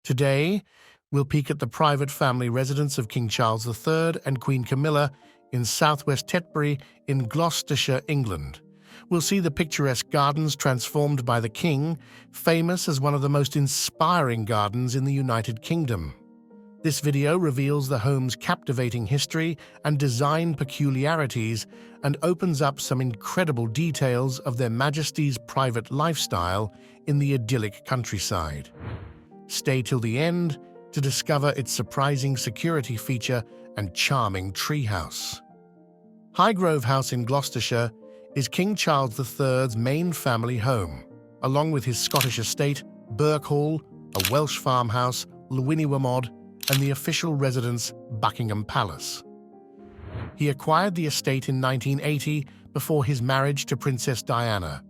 Today, we'll peek at the private family residence of King Charles III and Queen Camilla in southwest Tetbury in Gloucestershire, England. We'll see the picturesque gardens transformed by the King, famous as one of the most inspiring gardens in the United Kingdom. This video reveals the home's captivating history and design peculiarities and opens up some incredible details of Their Majesties' private lifestyle in the idyllic countryside. Stay till the end to discover its surprising security feature and charming treehouse. Highgrove House in Gloucestershire is King Charles III's main family home, along with his Scottish estate, Birk Hall, a Welsh farmhouse, Llwynwymod, and the official residence, Buckingham Palace. He acquired the estate in 1980 before his marriage to Princess Diana.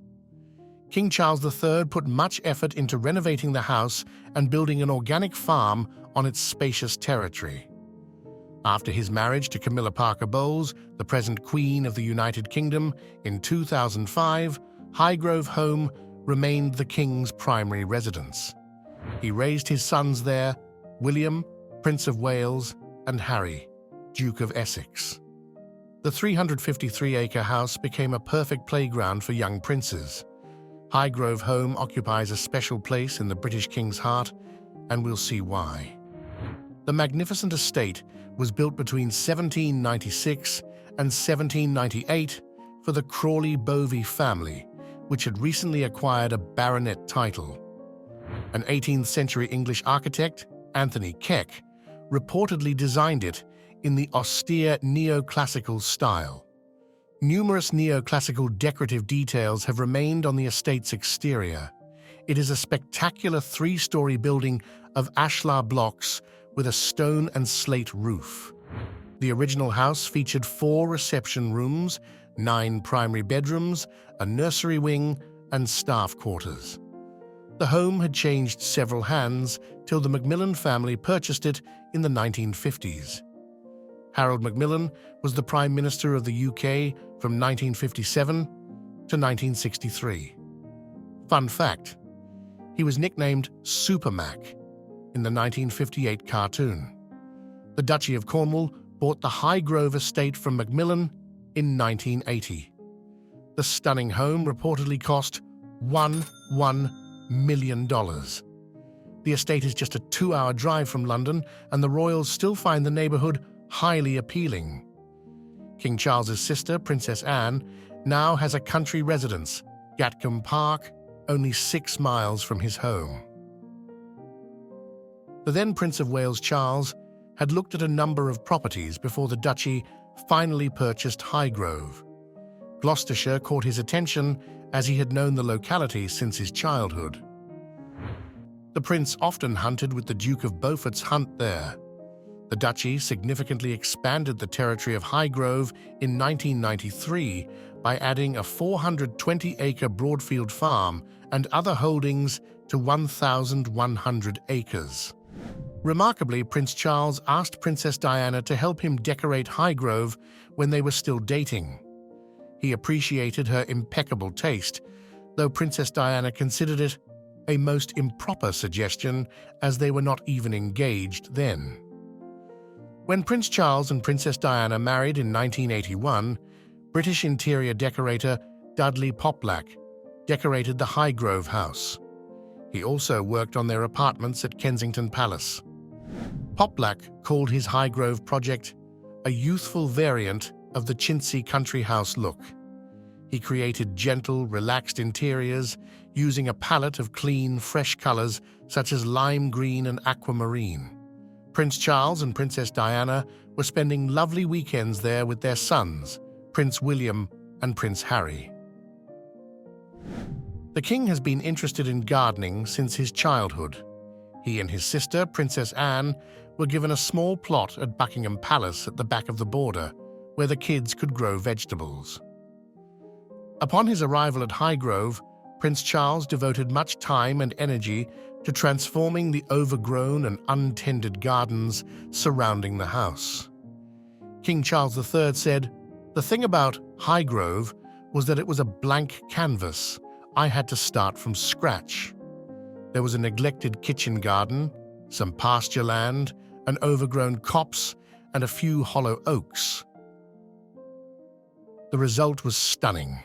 King Charles III put much effort into renovating the house and building an organic farm on its spacious territory. After his marriage to Camilla Parker Bowles, the present Queen of the United Kingdom, in 2005, Highgrove Home remained the King's primary residence. He raised his sons there, William, Prince of Wales, and Harry, Duke of Essex. The 353-acre house became a perfect playground for young princes. Highgrove Home occupies a special place in the British King's heart, and we'll see why. The magnificent estate was built between 1796 and 1798 for the Crawley-Bovey family, which had recently acquired a baronet title. An 18th-century English architect, Anthony Keck, reportedly designed it in the austere neoclassical style. Numerous neoclassical decorative details have remained on the estate's exterior. It is a spectacular three-story building of ashlar blocks with a stone and slate roof. The original house featured 4 reception rooms, 9 primary bedrooms, a nursery wing, and staff quarters. The home had changed several hands till the Macmillan family purchased it in the 1950s. Harold Macmillan was the Prime Minister of the UK from 1957 to 1963. Fun fact, he was nicknamed Super Mac in the 1958 cartoon. The Duchy of Cornwall bought the Highgrove estate from Macmillan in 1980. The stunning home reportedly cost $1 million. The estate is just a 2-hour drive from London, and the royals still find the neighbourhood highly appealing. King Charles's sister, Princess Anne, now has a country residence, Gatcombe Park, only 6 miles from his home. The then Prince of Wales Charles had looked at a number of properties before the duchy finally purchased Highgrove. Gloucestershire caught his attention as he had known the locality since his childhood. The prince often hunted with the Duke of Beaufort's hunt there. The duchy significantly expanded the territory of Highgrove in 1993 by adding a 420-acre broadfield farm and other holdings to 1,100 acres. Remarkably, Prince Charles asked Princess Diana to help him decorate Highgrove when they were still dating. He appreciated her impeccable taste, though Princess Diana considered it a most improper suggestion as they were not even engaged then. When Prince Charles and Princess Diana married in 1981, British interior decorator Dudley Poplack decorated the Highgrove house. He also worked on their apartments at Kensington Palace. Poplack called his Highgrove project a youthful variant of the chintzy country house look. He created gentle, relaxed interiors using a palette of clean, fresh colors such as lime green and aquamarine. Prince Charles and Princess Diana were spending lovely weekends there with their sons, Prince William and Prince Harry. The King has been interested in gardening since his childhood. He and his sister, Princess Anne, were given a small plot at Buckingham Palace at the back of the border, where the kids could grow vegetables. Upon his arrival at Highgrove, Prince Charles devoted much time and energy to transforming the overgrown and untended gardens surrounding the house. King Charles III said, "The thing about Highgrove was that it was a blank canvas. I had to start from scratch. There was a neglected kitchen garden, some pasture land, an overgrown copse, and a few hollow oaks. The result was stunning.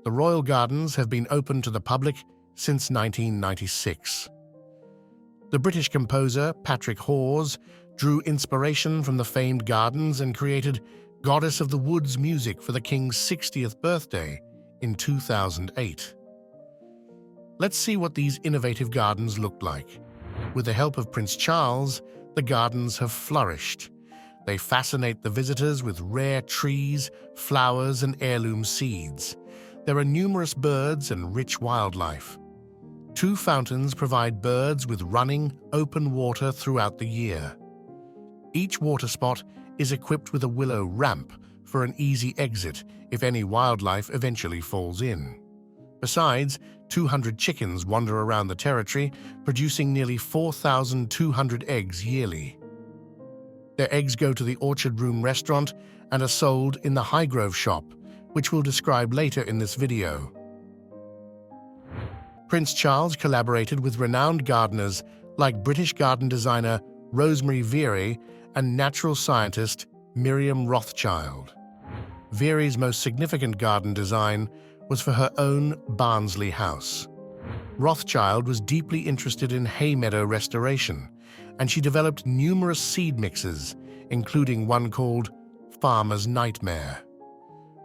The royal gardens have been open to the public since 1996. The British composer Patrick Hawes drew inspiration from the famed gardens and created Goddess of the Woods music for the King's 60th birthday in 2008. Let's see what these innovative gardens looked like. With the help of Prince Charles, the gardens have flourished. They fascinate the visitors with rare trees, flowers, and heirloom seeds. There are numerous birds and rich wildlife. 2 fountains provide birds with running, open water throughout the year. Each water spot is equipped with a willow ramp for an easy exit if any wildlife eventually falls in. Besides, 200 chickens wander around the territory, producing nearly 4,200 eggs yearly. Their eggs go to the Orchard Room restaurant and are sold in the Highgrove Shop, which we'll describe later in this video. Prince Charles collaborated with renowned gardeners like British garden designer Rosemary Veary and natural scientist Miriam Rothschild. Veary's most significant garden design was for her own Barnsley house. Rothschild was deeply interested in hay meadow restoration, and she developed numerous seed mixes, including one called Farmer's Nightmare.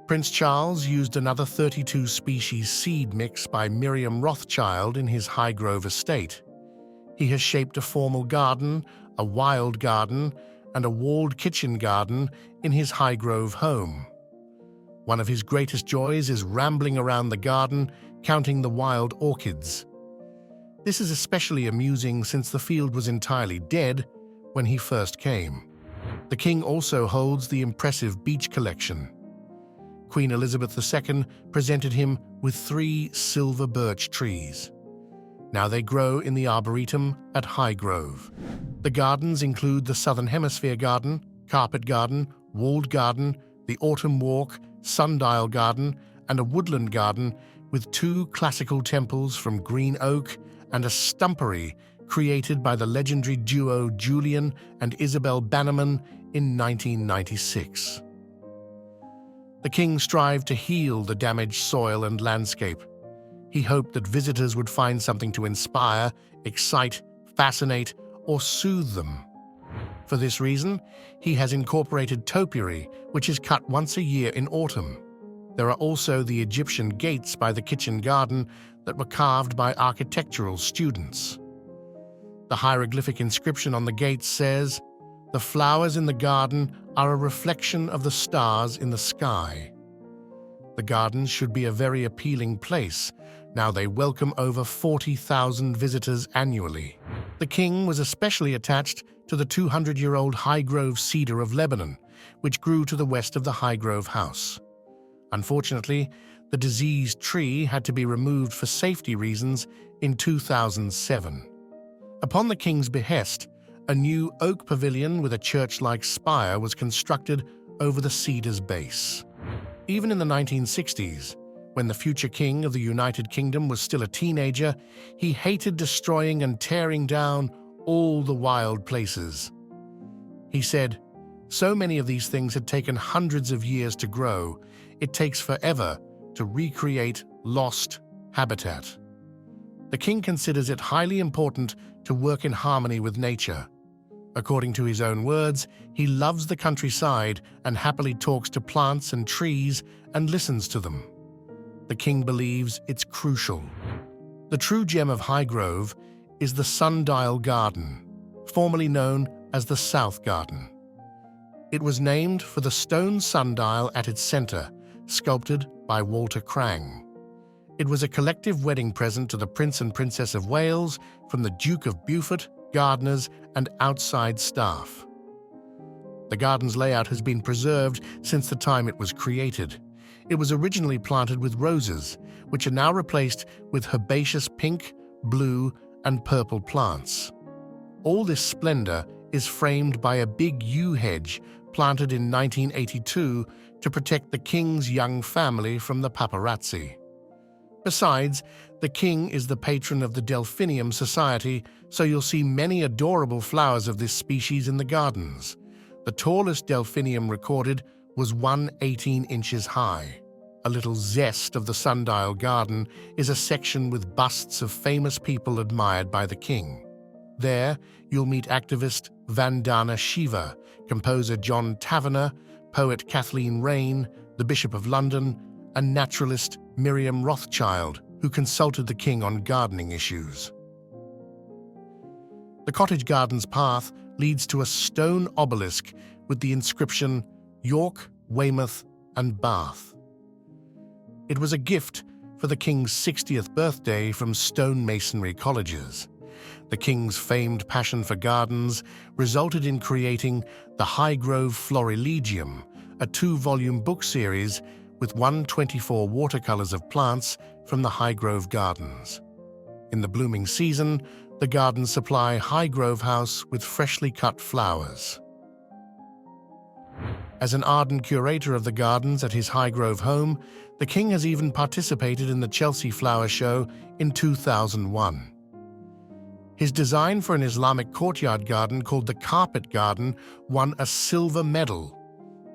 Prince Charles used another 32 species seed mix by Miriam Rothschild in his Highgrove estate. He has shaped a formal garden, a wild garden, and a walled kitchen garden in his Highgrove home. One of his greatest joys is rambling around the garden, counting the wild orchids. This is especially amusing since the field was entirely dead when he first came. The king also holds the impressive beech collection. Queen Elizabeth II presented him with 3 silver birch trees. Now they grow in the Arboretum at Highgrove. The gardens include the Southern Hemisphere Garden, Carpet Garden, Walled Garden, the Autumn Walk, Sundial Garden, and a Woodland Garden with 2 classical temples from green oak and a stumpery created by the legendary duo Julian and Isabel Bannerman in 1996. The king strived to heal the damaged soil and landscape. He hoped that visitors would find something to inspire, excite, fascinate, or soothe them. For this reason, he has incorporated topiary, which is cut once a year in autumn. There are also the Egyptian gates by the kitchen garden that were carved by architectural students. The hieroglyphic inscription on the gates says, "The flowers in the garden are a reflection of the stars in the sky." The gardens should be a very appealing place. Now they welcome over 40,000 visitors annually. The king was especially attached to the 200-year-old Highgrove cedar of Lebanon, which grew to the west of the Highgrove House. Unfortunately, the diseased tree had to be removed for safety reasons in 2007. Upon the king's behest, a new oak pavilion with a church-like spire was constructed over the cedar's base. Even in the 1960s, when the future king of the United Kingdom was still a teenager, he hated destroying and tearing down all the wild places. He said, "So many of these things had taken hundreds of years to grow. It takes forever to recreate lost habitat." The king considers it highly important to work in harmony with nature. According to his own words, he loves the countryside and happily talks to plants and trees and listens to them. The king believes it's crucial. The true gem of Highgrove is the Sundial Garden, formerly known as the South Garden. It was named for the stone sundial at its center, sculpted by Walter Crang. It was a collective wedding present to the Prince and Princess of Wales from the Duke of Beaufort, gardeners, and outside staff. The garden's layout has been preserved since the time it was created. It was originally planted with roses, which are now replaced with herbaceous pink, blue, and purple plants. All this splendor is framed by a big yew hedge planted in 1982 to protect the king's young family from the paparazzi. Besides, The king is the patron of the Delphinium Society, so you'll see many adorable flowers of this species in the gardens. The tallest delphinium recorded was 118 inches high. A little zest of the sundial garden is a section with busts of famous people admired by the king. There, you'll meet activist Vandana Shiva, composer John Taverner, poet Kathleen Raine, the Bishop of London, and naturalist Miriam Rothschild, who consulted the king on gardening issues. The cottage garden's path leads to a stone obelisk with the inscription York, Weymouth, and Bath. It was a gift for the king's 60th birthday from stonemasonry colleges. The king's famed passion for gardens resulted in creating the Highgrove Florilegium, a 2-volume book series with 124 watercolors of plants from the Highgrove Gardens. In the blooming season, the gardens supply Highgrove House with freshly cut flowers. As an ardent curator of the gardens at his Highgrove home, the king has even participated in the Chelsea Flower Show in 2001. His design for an Islamic courtyard garden called the Carpet Garden won a silver medal.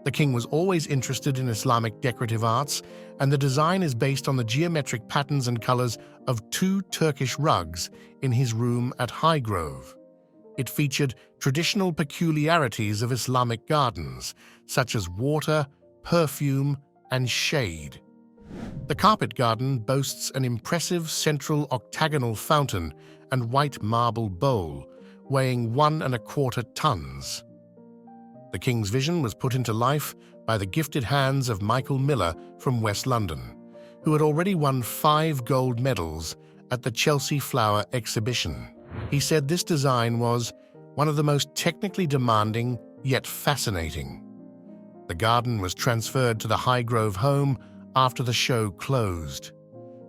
The king was always interested in Islamic decorative arts, and the design is based on the geometric patterns and colors of 2 Turkish rugs in his room at Highgrove. It featured traditional peculiarities of Islamic gardens, such as water, perfume, and shade. The Carpet Garden boasts an impressive central octagonal fountain and white marble bowl, weighing 1¼ tons. The king's vision was put into life by the gifted hands of Michael Miller from West London, who had already won 5 gold medals at the Chelsea Flower Exhibition. He said this design was one of the most technically demanding yet fascinating. The garden was transferred to the Highgrove home after the show closed.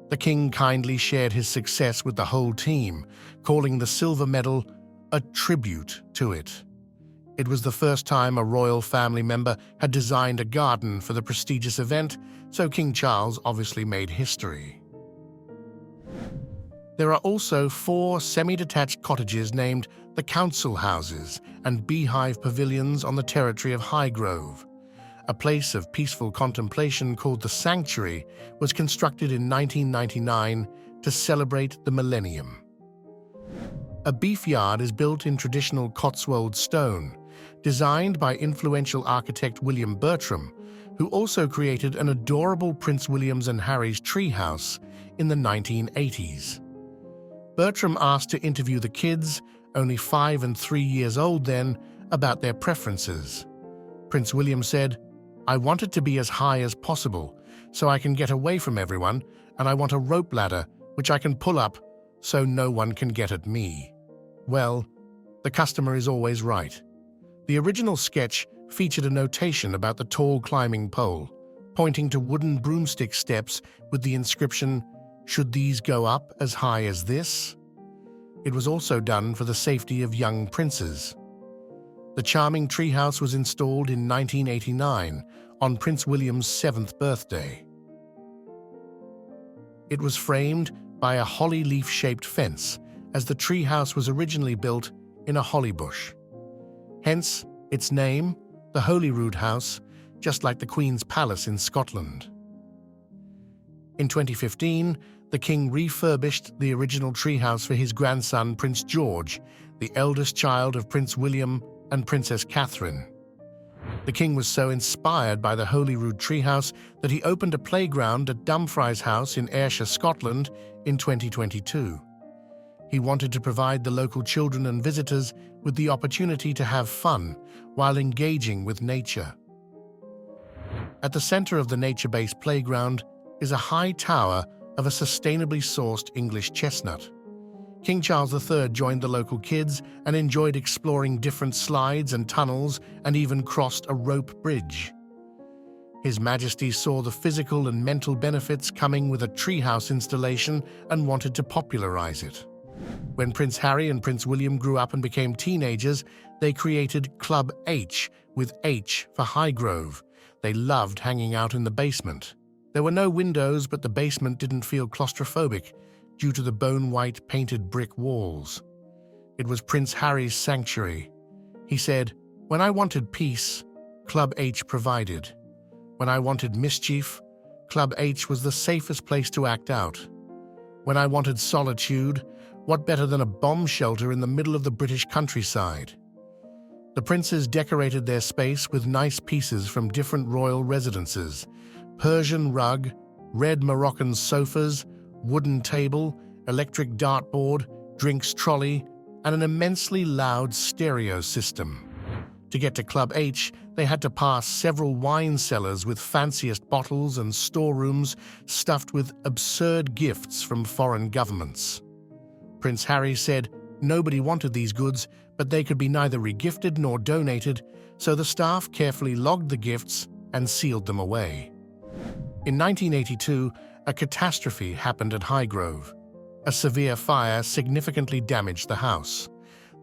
The king kindly shared his success with the whole team, calling the silver medal a tribute to it. It was the first time a royal family member had designed a garden for the prestigious event, so King Charles obviously made history. There are also 4 semi-detached cottages named the Council Houses and beehive pavilions on the territory of Highgrove. A place of peaceful contemplation called the Sanctuary was constructed in 1999 to celebrate the millennium. A beef yard is built in traditional Cotswold stone, designed by influential architect William Bertram, who also created an adorable Prince William's and Harry's treehouse in the 1980s. Bertram asked to interview the kids, only 5 and 3 years old then, about their preferences. Prince William said, "I want it to be as high as possible, so I can get away from everyone, and I want a rope ladder which I can pull up so no one can get at me." Well, the customer is always right. The original sketch featured a notation about the tall climbing pole, pointing to wooden broomstick steps with the inscription, "Should these go up as high as this?" It was also done for the safety of young princes. The Charming Treehouse was installed in 1989 on Prince William's 7th birthday. It was framed by a holly leaf-shaped fence, as the treehouse was originally built in a holly bush. Hence, its name, the Holyrood House, just like the Queen's Palace in Scotland. In 2015, the king refurbished the original treehouse for his grandson Prince George, the eldest child of Prince William and Princess Catherine. The king was so inspired by the Holyrood treehouse that he opened a playground at Dumfries House in Ayrshire, Scotland in 2022. He wanted to provide the local children and visitors with the opportunity to have fun while engaging with nature. At the center of the nature-based playground is a high tower of a sustainably sourced English chestnut. King Charles III joined the local kids and enjoyed exploring different slides and tunnels and even crossed a rope bridge. His Majesty saw the physical and mental benefits coming with a treehouse installation and wanted to popularize it. When Prince Harry and Prince William grew up and became teenagers, they created Club H, with H for Highgrove. They loved hanging out in the basement. There were no windows, but the basement didn't feel claustrophobic, due to the bone-white painted brick walls. It was Prince Harry's sanctuary. He said, "When I wanted peace, Club H provided. When I wanted mischief, Club H was the safest place to act out. When I wanted solitude, what better than a bomb shelter in the middle of the British countryside?" The princes decorated their space with nice pieces from different royal residences: Persian rug, red Moroccan sofas, wooden table, electric dartboard, drinks trolley, and an immensely loud stereo system. To get to Club H, they had to pass several wine cellars with fanciest bottles and storerooms stuffed with absurd gifts from foreign governments. Prince Harry said nobody wanted these goods, but they could be neither regifted nor donated, so the staff carefully logged the gifts and sealed them away. In 1982, a catastrophe happened at Highgrove. A severe fire significantly damaged the house.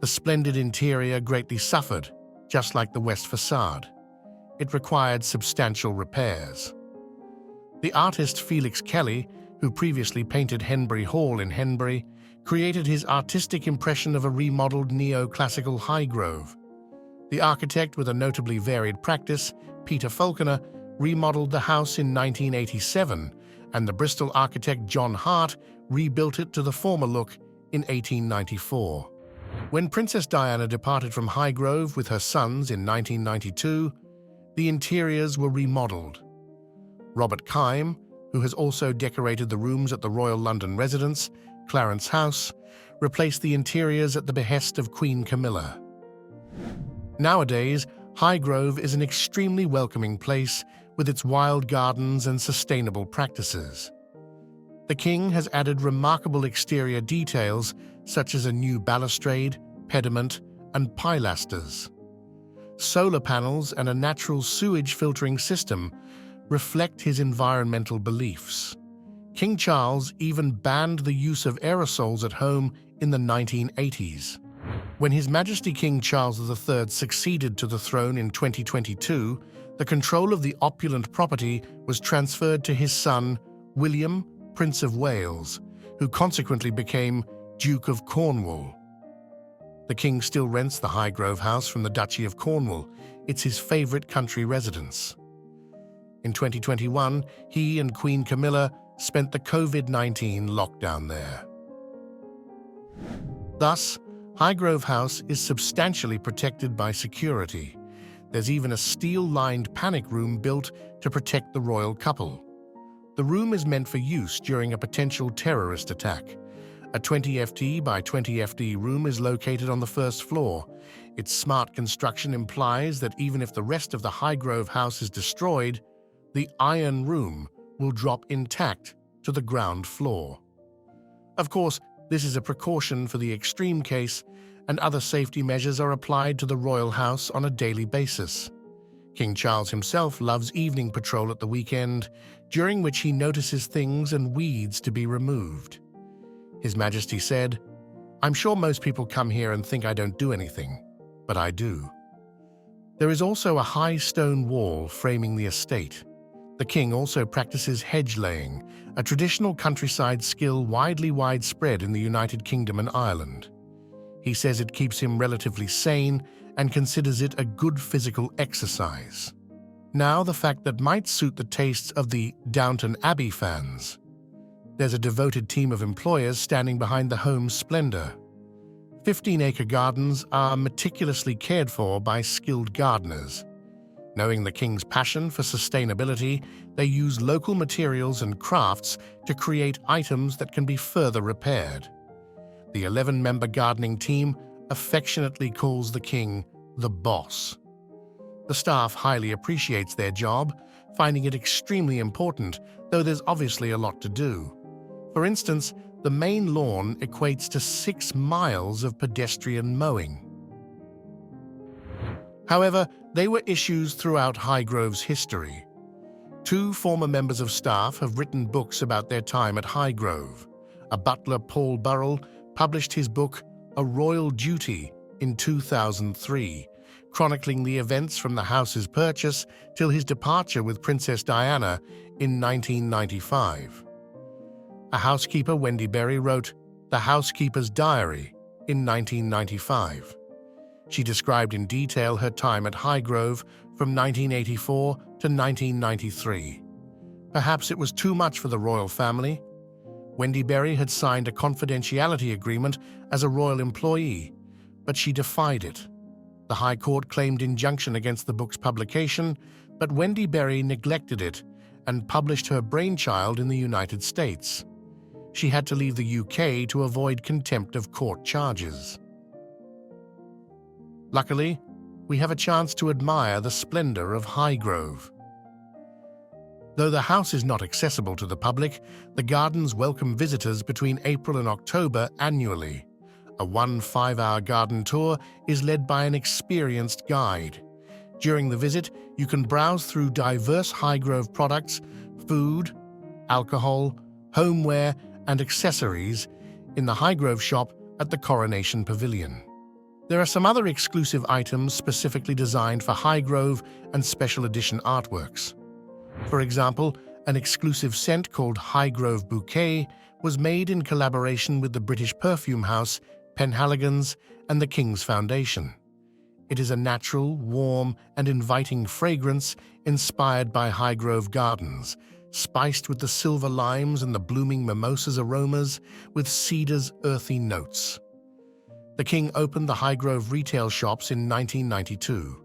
The splendid interior greatly suffered, just like the west facade. It required substantial repairs. The artist Felix Kelly, who previously painted Henbury Hall in Henbury, created his artistic impression of a remodeled neo-classical Highgrove. The architect, with a notably varied practice, Peter Falconer, remodeled the house in 1987, and the Bristol architect John Hart rebuilt it to the former look in 1894. When Princess Diana departed from Highgrove with her sons in 1992, the interiors were remodeled. Robert Kime, who has also decorated the rooms at the Royal London Residence, Clarence House, replaced the interiors at the behest of Queen Camilla. Nowadays, Highgrove is an extremely welcoming place with its wild gardens and sustainable practices. The king has added remarkable exterior details such as a new balustrade, pediment, and pilasters. Solar panels and a natural sewage filtering system reflect his environmental beliefs. King Charles even banned the use of aerosols at home in the 1980s. When His Majesty King Charles III succeeded to the throne in 2022, the control of the opulent property was transferred to his son, William, Prince of Wales, who consequently became Duke of Cornwall. The king still rents the Highgrove House from the Duchy of Cornwall. It's his favorite country residence. In 2021, he and Queen Camilla spent the COVID-19 lockdown there. Thus, Highgrove House is substantially protected by security. There's even a steel-lined panic room built to protect the royal couple. The room is meant for use during a potential terrorist attack. A 20 FT by 20 FT room is located on the first floor. Its smart construction implies that even if the rest of the Highgrove House is destroyed, the Iron Room will drop intact to the ground floor. Of course, this is a precaution for the extreme case, and other safety measures are applied to the royal house on a daily basis. King Charles himself loves evening patrol at the weekend, during which he notices things and weeds to be removed. His Majesty said, "I'm sure most people come here and think I don't do anything, but I do." There is also a high stone wall framing the estate. The king also practices hedgelaying, a traditional countryside skill widely widespread in the United Kingdom and Ireland. He says it keeps him relatively sane and considers it a good physical exercise. Now, the fact that might suit the tastes of the Downton Abbey fans. There's a devoted team of employers standing behind the home's splendor. 15-acre gardens are meticulously cared for by skilled gardeners. Knowing the king's passion for sustainability, they use local materials and crafts to create items that can be further repaired. The 11-member gardening team affectionately calls the king the boss. The staff highly appreciates their job, finding it extremely important, though there's obviously a lot to do. For instance, the main lawn equates to 6 miles of pedestrian mowing. However, they were issues throughout Highgrove's history. 2 former members of staff have written books about their time at Highgrove. A butler, Paul Burrell, published his book, A Royal Duty, in 2003, chronicling the events from the house's purchase till his departure with Princess Diana in 1995. A housekeeper, Wendy Berry, wrote The Housekeeper's Diary in 1995. She described in detail her time at Highgrove from 1984 to 1993. Perhaps it was too much for the royal family. Wendy Berry had signed a confidentiality agreement as a royal employee, but she defied it. The High Court claimed injunction against the book's publication, but Wendy Berry neglected it and published her brainchild in the United States. She had to leave the UK to avoid contempt of court charges. Luckily, we have a chance to admire the splendor of Highgrove. Though the house is not accessible to the public, the gardens welcome visitors between April and October annually. A 5-hour garden tour is led by an experienced guide. During the visit, you can browse through diverse Highgrove products, food, alcohol, homeware, and accessories in the Highgrove Shop at the Coronation Pavilion. There are some other exclusive items specifically designed for Highgrove and special edition artworks. For example, an exclusive scent called Highgrove Bouquet was made in collaboration with the British perfume house Penhaligon's and the King's Foundation. It is a natural, warm, and inviting fragrance inspired by Highgrove gardens, spiced with the silver limes and the blooming mimosas aromas with cedar's earthy notes. The King opened the Highgrove retail shops in 1992.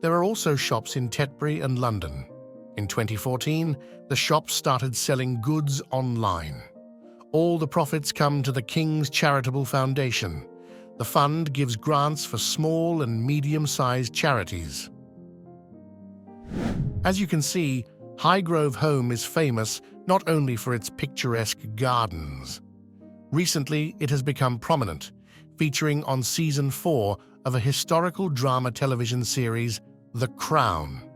There are also shops in Tetbury and London. In 2014, the shop started selling goods online. All the profits come to the King's Charitable Foundation. The fund gives grants for small and medium-sized charities. As you can see, Highgrove Home is famous not only for its picturesque gardens. Recently, it has become prominent, featuring on Season 4 of a historical drama television series, The Crown.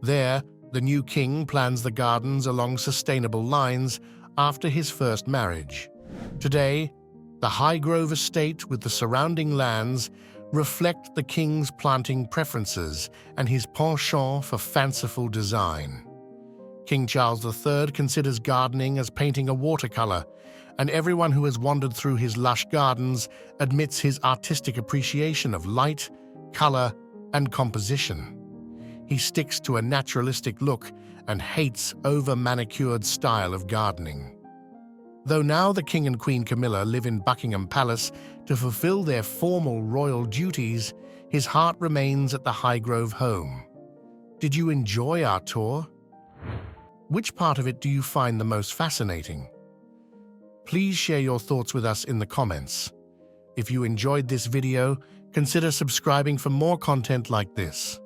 There, the new king plans the gardens along sustainable lines after his first marriage. Today, the Highgrove estate with the surrounding lands reflect the king's planting preferences and his penchant for fanciful design. King Charles III considers gardening as painting a watercolor, and everyone who has wandered through his lush gardens admits his artistic appreciation of light, color, and composition. He sticks to a naturalistic look and hates over-manicured style of gardening. Though now the King and Queen Camilla live in Buckingham Palace to fulfill their formal royal duties, his heart remains at the Highgrove home. Did you enjoy our tour? Which part of it do you find the most fascinating? Please share your thoughts with us in the comments. If you enjoyed this video, consider subscribing for more content like this.